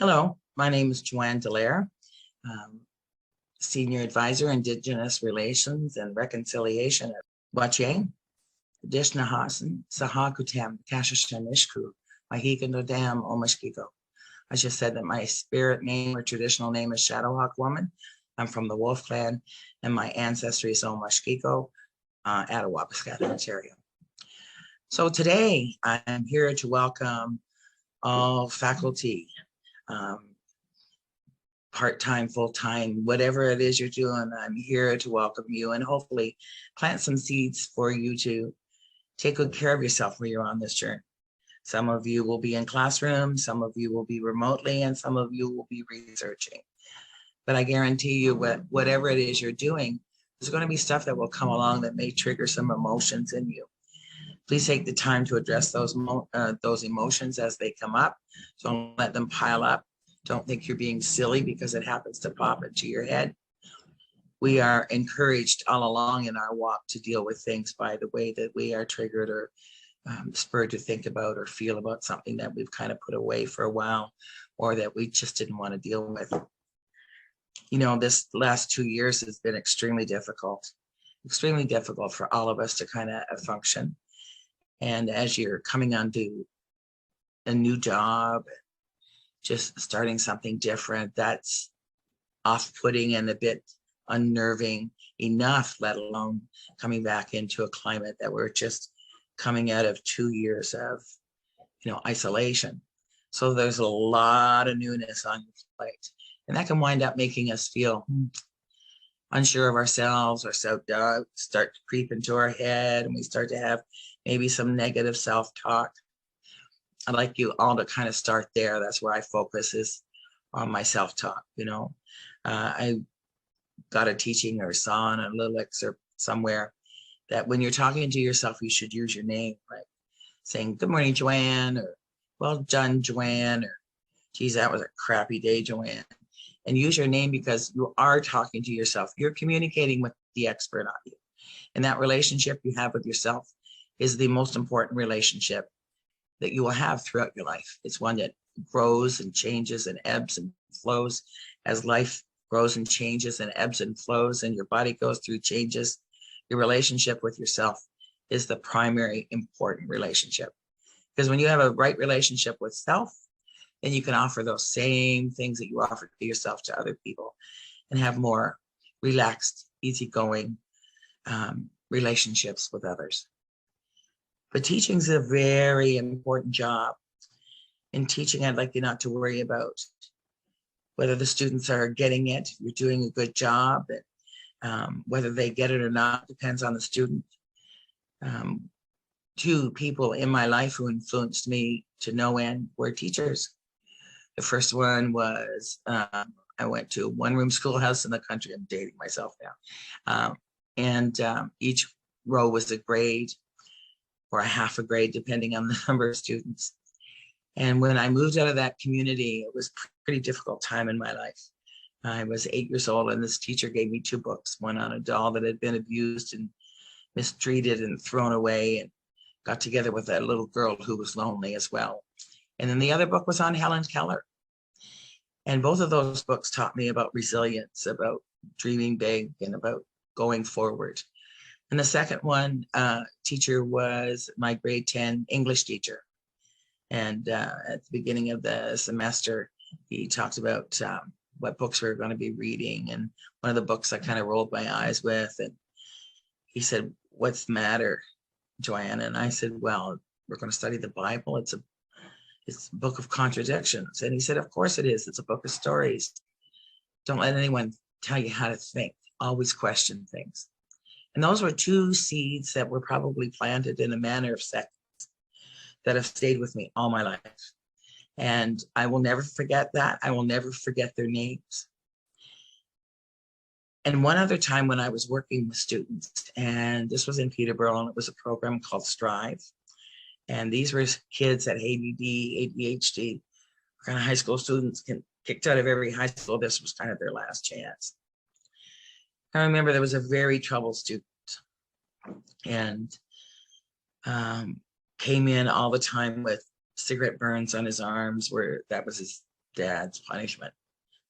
Hello, my name is Joanne Dallaire, um, Senior Advisor, Indigenous Relations and Reconciliation at Wache, Dishnahasan, Sahakutam, Kashashanishku, Mahikandodam, Omashkiko. I just said that my spirit name or traditional name is Shadowhawk Woman. I'm from the Wolf Clan, and my ancestry is Omashkiko, Attawapiskat, Ontario. So today I'm here to welcome all faculty, um, part-time, full-time, whatever it is you're doing, I'm here to welcome you and hopefully plant some seeds for you to take good care of yourself when you're on this journey. Some of you will be in classrooms, some of you will be remotely, and some of you will be researching. But I guarantee you whatever it is you're doing, there's going to be stuff that will come along that may trigger some emotions in you. Please take the time to address those emotions as they come up. Don't let them pile up. Don't think you're being silly because it happens to pop into your head. We are encouraged all along in our walk to deal with things by the way that we are triggered or spurred to think about or feel about something that we've kind of put away for a while or that we just didn't want to deal with. You know, this last 2 years has been extremely difficult for all of us to kind of function. And as you're coming onto a new job, just starting something different, that's off-putting and a bit unnerving enough, let alone coming back into a climate that we're just coming out of 2 years of, isolation. So there's a lot of newness on your plate. And that can wind up making us feel unsure of ourselves, or self-doubt start to creep into our head, and we start to have maybe some negative self-talk. I'd like you all to kind of start there. That's where I focus, is on my self-talk. I got a teaching or saw in a little excerpt somewhere that when you're talking to yourself, you should use your name, like saying, "Good morning, Joanne," or "Well done, Joanne," or "Geez, that was a crappy day, Joanne." And use your name because you are talking to yourself. You're communicating with the expert on you. And that relationship you have with yourself is the most important relationship that you will have throughout your life. It's one that grows and changes and ebbs and flows. As life grows and changes and ebbs and flows and your body goes through changes, your relationship with yourself is the primary important relationship. Because when you have a right relationship with self, then you can offer those same things that you offer to yourself to other people and have more relaxed, easygoing relationships with others. But teaching is a very important job. In teaching, I'd like you not to worry about whether the students are getting it. You're doing a good job. Whether they get it or not depends on the student. 2 people in my life who influenced me to no end were teachers. The first one was, I went to a one-room schoolhouse in the country. I'm dating myself now. Each row was a grade or a half a grade, depending on the number of students. And when I moved out of that community, it was a pretty difficult time in my life. I was 8 years old, and this teacher gave me 2 books, one on a doll that had been abused and mistreated and thrown away, and got together with a little girl who was lonely as well. And then the other book was on Helen Keller. And both of those books taught me about resilience, about dreaming big, and about going forward. And the second one teacher was my grade 10 English teacher. And at the beginning of the semester, he talked about what books we were going to be reading. And one of the books I kind of rolled my eyes with. And he said, "What's the matter, Joanne?" And I said, "Well, we're going to study the Bible. It's a book of contradictions." And he said, "Of course it is. It's a book of stories. Don't let anyone tell you how to think. Always question things." And those were 2 seeds that were probably planted in a manner of seconds that have stayed with me all my life. And I will never forget that. I will never forget their names. And one other time when I was working with students, and this was in Peterborough, and it was a program called Strive. And these were kids that ADD, ADHD, kind of high school students, kicked out of every high school. This was kind of their last chance. I remember there was a very troubled student, and came in all the time with cigarette burns on his arms, where that was his dad's punishment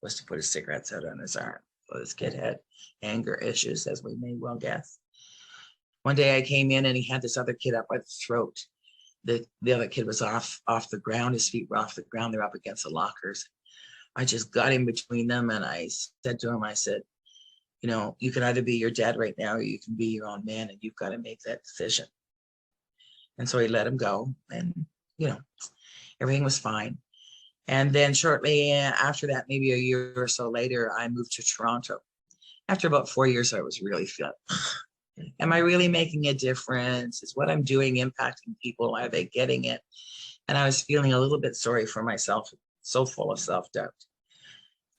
was to put his cigarettes out on his arm. So this kid had anger issues, as we may well guess. One day I came in and he had this other kid up by the throat. The other kid was off the ground. His feet were off the ground. They're up against the lockers. I just got in between them and I said to him, I said, you know, you can either be your dad right now or you can be your own man, and you've got to make that decision. And so he let him go, and, you know, everything was fine. And then shortly after that, maybe a year or so later, I moved to Toronto. After about 4 years, I was really feeling, am I really making a difference? Is what I'm doing impacting people? Are they getting it? And I was feeling a little bit sorry for myself, so full of self-doubt.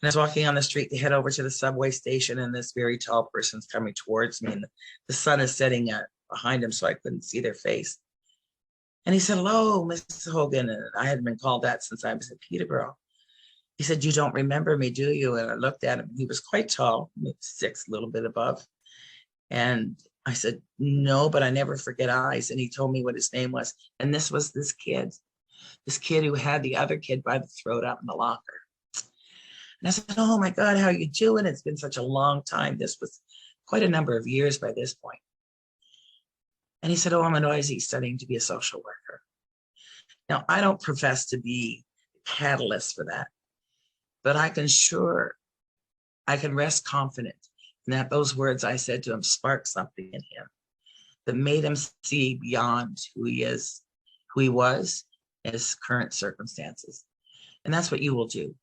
And I was walking on the street to head over to the subway station, and this very tall person's coming towards me, and the sun is setting behind him, so I couldn't see their face. And he said, hello, Mrs. Hogan. And I hadn't been called that since I was at Peterborough. He said, you don't remember me, do you? And I looked at him. He was quite tall, maybe 6, a little bit above. And I said, no, but I never forget eyes. And he told me what his name was. And this was this kid who had the other kid by the throat out in the locker. And I said, oh my God, how are you doing? It's been such a long time. This was quite a number of years by this point. And he said, oh, I'm a noisy studying to be a social worker. Now, I don't profess to be a catalyst for that, but I can rest confident in that those words I said to him sparked something in him that made him see beyond who he is, who he was, and his current circumstances. And that's what you will do.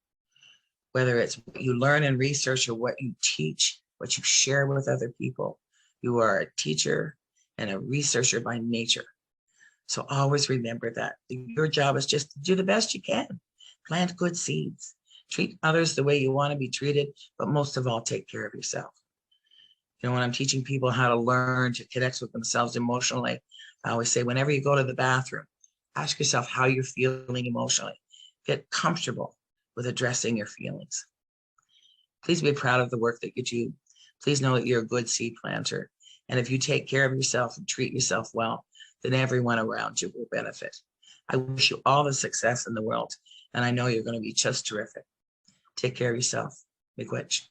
Whether it's what you learn and research or what you teach, what you share with other people, you are a teacher and a researcher by nature. So always remember that your job is just to do the best you can. Plant good seeds, treat others the way you want to be treated, but most of all, take care of yourself. You know, when I'm teaching people how to learn to connect with themselves emotionally, I always say, whenever you go to the bathroom, ask yourself how you're feeling emotionally. Get comfortable with addressing your feelings. Please be proud of the work that you do. Please know that you're a good seed planter. And if you take care of yourself and treat yourself well, then everyone around you will benefit. I wish you all the success in the world, and I know you're going to be just terrific. Take care of yourself. Miigwech.